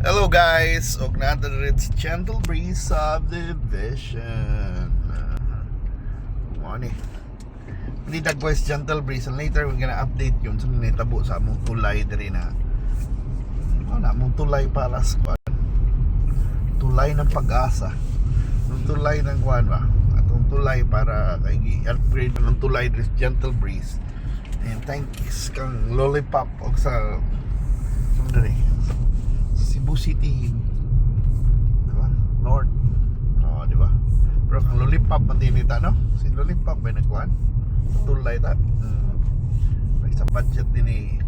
Hello guys, og natin rin sa Gentle Breeze Subdivision. Ano Hindi boys Gentle Breeze, and later we're gonna update yun sa mga tabo sa among tulay diri na. Among tulay para sa tulay ng pag-asa. Yung tulay ng kuan ba? Atong tulay para kay upgrade ng tulay diri sa Gentle Breeze. And thanks kang Lollipop og sa diri. Cebu City, diba? North. Diba? Pero kang Lollipop matinita, no? Si Lollipop may nagkuhan. Tulay ta. May sa budget din ni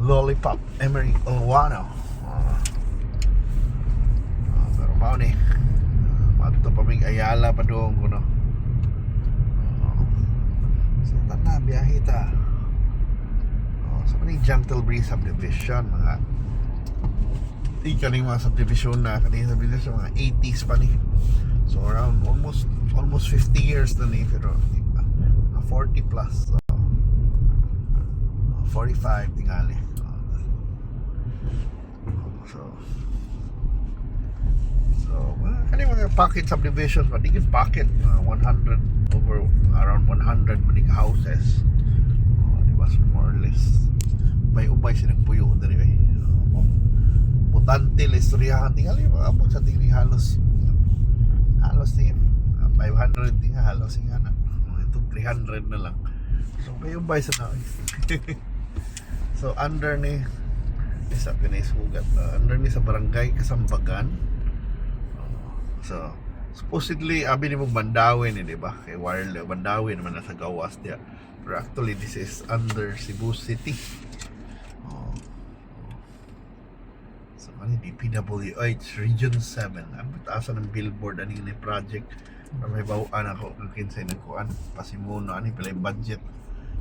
Lollipop Emery Olwano. Pero mao ni mato pa mig Ayala pa doon ko, no? So tana biyahe ta. So many Gentle Breeze Subdivision, mga kaning mga subdivision na kaning subdivision mga 80s pa ni. So around almost 50 years na ni, pero 40 plus, so 45 tingali. So kaning mga pocket subdivisions pa, digit pocket 100 over around 100 many houses. Diba, so more or less ubay sinagpuyo diri ay butante listoryahan tingali abot sa tingli halos ni 500 tinga halos nga na ito 300 na lang, so ubay sa na. So under ni isa pinasugat under ni sa barangay Kasambagan. So supposedly abi ni mo Bandawin di ba, kay Warle Bandawin naman nasa gawas dia, pero actually this is under Cebu City. So ano DPWH Region 7, ang taasan ng billboard ani ni project para may bawaan ako kung kinsay nagkuan pasimuno ani pala yung budget.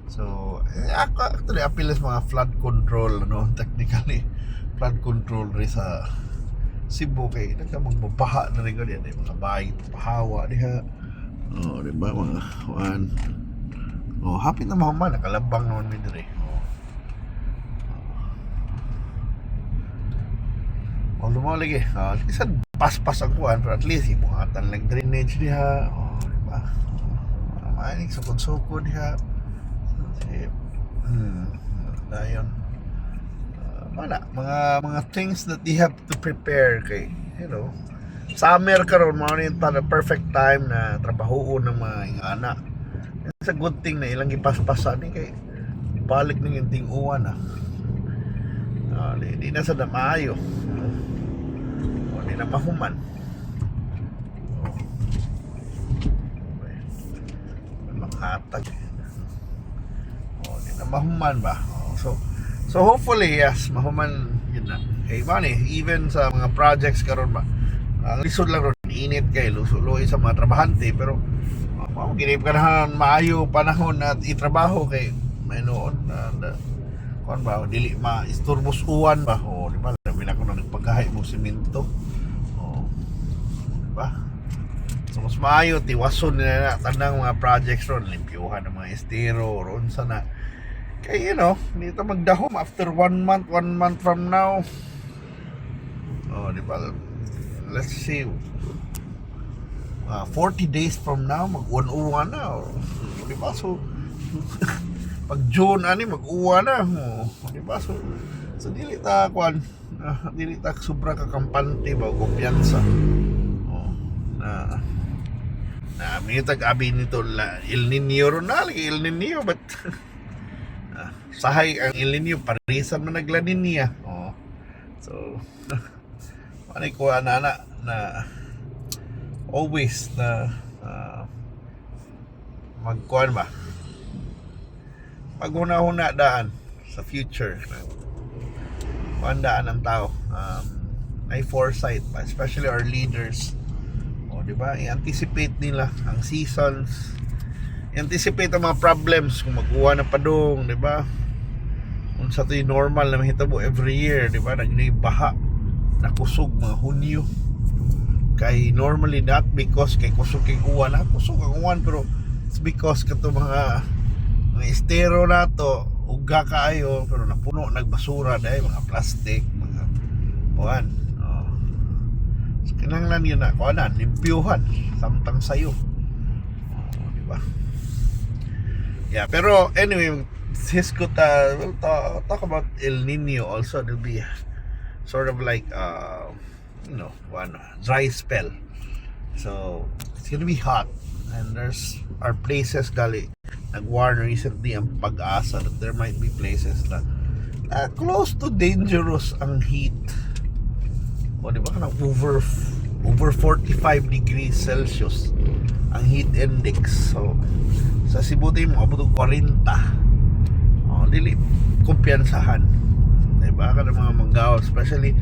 So actually apilas mga flood control, no, technically flood control rin sa Cebu, kay nagkamagbabaha na rin ganyan mga bahay pahawa diha. Diba mga kuan, hapit na mahuman nakalabang naman mi dire. Lumaw lagi, isa paspas ang kuhan, pero at least ibuhatan lang drainage diha. Diba? Mainig sukod-sukod diha. Dayon. Mga things that you have to prepare kay, summer karon mao ni the perfect time na trabahoon ng mga ingana. It's a good thing na ilang ipaspasan ni kay balik ning inting uwan na. Di na sa maayo. Di na mahuman. Makatag. Di na mahuman ba? So hopefully yes, mahuman yun na. Kay bani, even sa mga projects karon ba, ang lisod lang ron, init kay lusuloy sa mga trabahante, pero ginip ka na maayo panahon at itrabaho kay may noon kon ba dili ma-isturbos uwan ba, di ba? Labi na ko na nagpagkahay mo semento. Diba? So mas maayo tiwason na tanang mga projects ron, limpyuhan ng mga estero ron sana. Kay dito magdahom after 1 month from now. Diba? Let's see. 40 days from now mag-uwan na. Diba? So pag June ani mag-uwan na. Diba? So dili ta kwan, dili ta sobra ka kampante ba kumpiyansa. Minitag abi nito El Nino ron na lagi El Nino, but sahay ang El Nino parisan man nagla niya. So ano ko na always na magkuan ba, maghuna-huna daan sa future, pandaan ng tao, may foresight pa, especially our leaders. Diba? I-anticipate nila ang seasons, i-anticipate ang mga problems kung mag-uwa na padong, diba? Kung sa ito yung normal na mahitabo every year, diba? Nagbaha, nakusog mga Hunyo. Kay normally not because kay kusog kay uwan, kusog ang uwan, pero it's because kato mga estero na to ugga kaayo pero napuno nagbasura dahil mga plastic, mga kuan. So, kinahanglan yun na kuanan, limpyuhan samtang sayo. Di ba? Yeah, pero anyway, we'll talk about El Nino also. There'll be sort of like one dry spell. So it's gonna be hot, and there's our places gali nag-warn recently ang Pag-asa that there might be places na close to dangerous ang heat. O di ba kanang over 45 degrees Celsius ang heat index. So sa Cebu tayo mga abot og 40. Dili kumpiyansahan. Diba ka ng mga manggaw, especially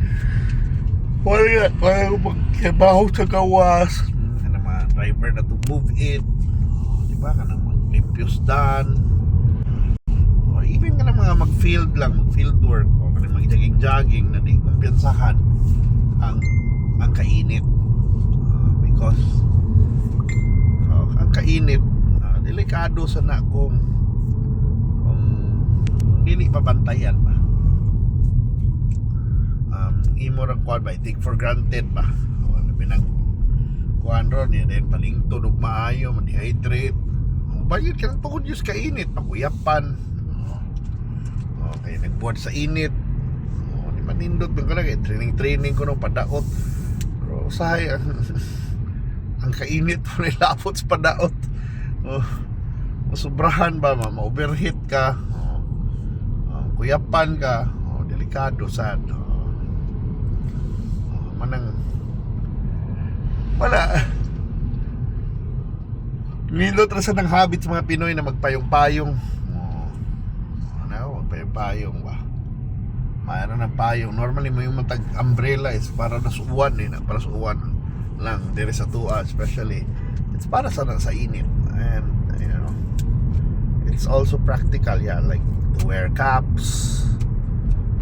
kaya magtrabaho sa gawas, ka ng mga driver na to move it, diba ka ng mag-limpyos dan, or even ka ng mga mag-field work, o ka ng mag-jogging na di kumpiyansahan ang kainit. Because ang kainit delikado sa na kung dili pabantayan ba. Imo ra kuan ba, take for granted ba. Binang kuan ron yan, then palingtod og maayo, ma-dehydrate. Bayad ka lang tungod yung kainit, pakuyapan. Okay, nagbuhat sa init. Di manindot ba ka lang, training ko nung padaot. Pero usahay, ang kainit po nilapot sa padaot. Masubrahan ba, ma-overheat ka, kuyapan ka, delikado sad. Manang wala nilot rasa ng habit sa mga Pinoy na magpayong-payong. Magpayong-payong ba, mayroon ng payong. Normally may yung matag umbrella is para nasuwan para sa uwan lang dire sa tua, especially it's para sa init. And it's also practical, like to wear caps,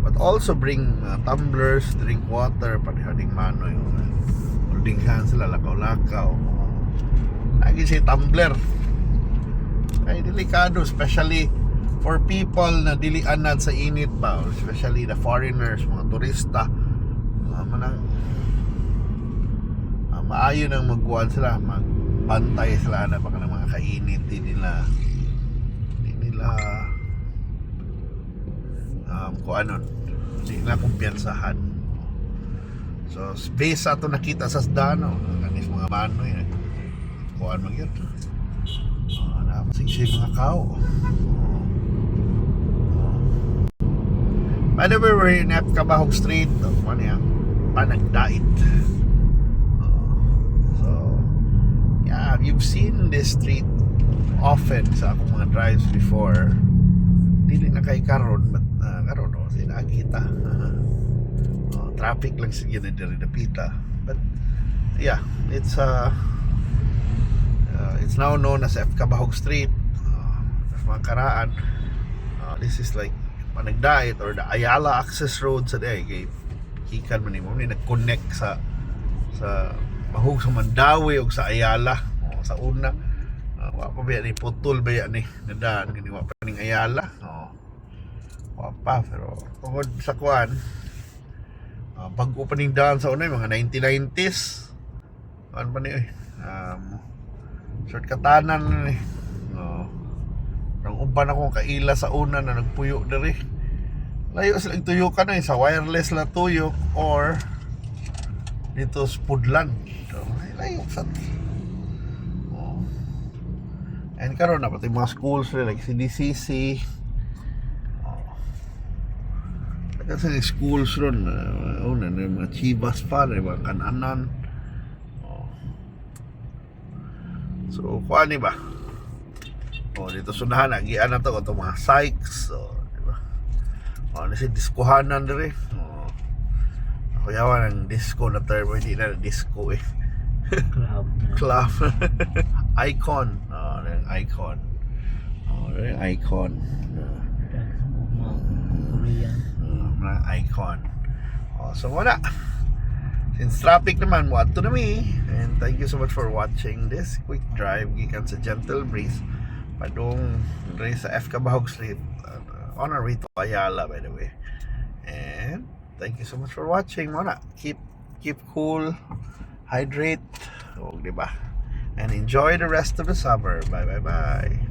but also bring tumblers, drink water, panihading manoy, holding hands sila, lakaw-lakaw. Lagi si tumbler. Ay delikado, especially for people na dili anad sa init ba, especially the foreigners, mga turista. Maayo nang magkuhan sila, magbantay sila na baka ng mga kainit, di nila kuanon, hindi na kumpiyansahan. So based sa ito nakita sa dano kanis mga manoy kuan magyud napasigsig mga kao. By the way, we're in Kabahog Street, Panagdait. So yeah, you've seen this street often sa akong mga drives before. Dili na kay karon, but karon sinakita. Traffic lang sige na diri napita. But yeah, it's now known as Kabahog Street. Mga karaan, this is like Panagdait or the Ayala access road sa day kay ikan man mo ni nag-connect sa Mahog sa Mandawi o sa Ayala sa una. Wa pa ba ni putol ba yan nadaan kini wa pa ning Ayala. Wa pa, pero tungod sa kuan pag-opening daan sa una mga 1990s kuan pa ni shortcutanan ni nang uban akong kaila sa una na nagpuyo diri. Layo sila tuyukan na sa wireless la tuyok or dito sa Pudlan. So, layo sa and karon na pati mga schools like CDCC. Kasi sa schools ron una na mga Chivas pa, mga Kananan. So kuan ba? Dito sunahan agian na to itong mga Sykes. Diba? Nasi diskuhanan diri. Ako yawan ang disco na term, hindi na disco Club. Icon. Icon. Icon. Icon. So wala. Since traffic naman, what to na me. And thank you so much for watching this quick drive gikan sa Gentle Breeze padung diri sa Kabahog Street. on our way to Ayala, by the way. And thank you so much for watching. Muna, keep cool, hydrate, oh, diba? And enjoy the rest of the summer. Bye bye bye.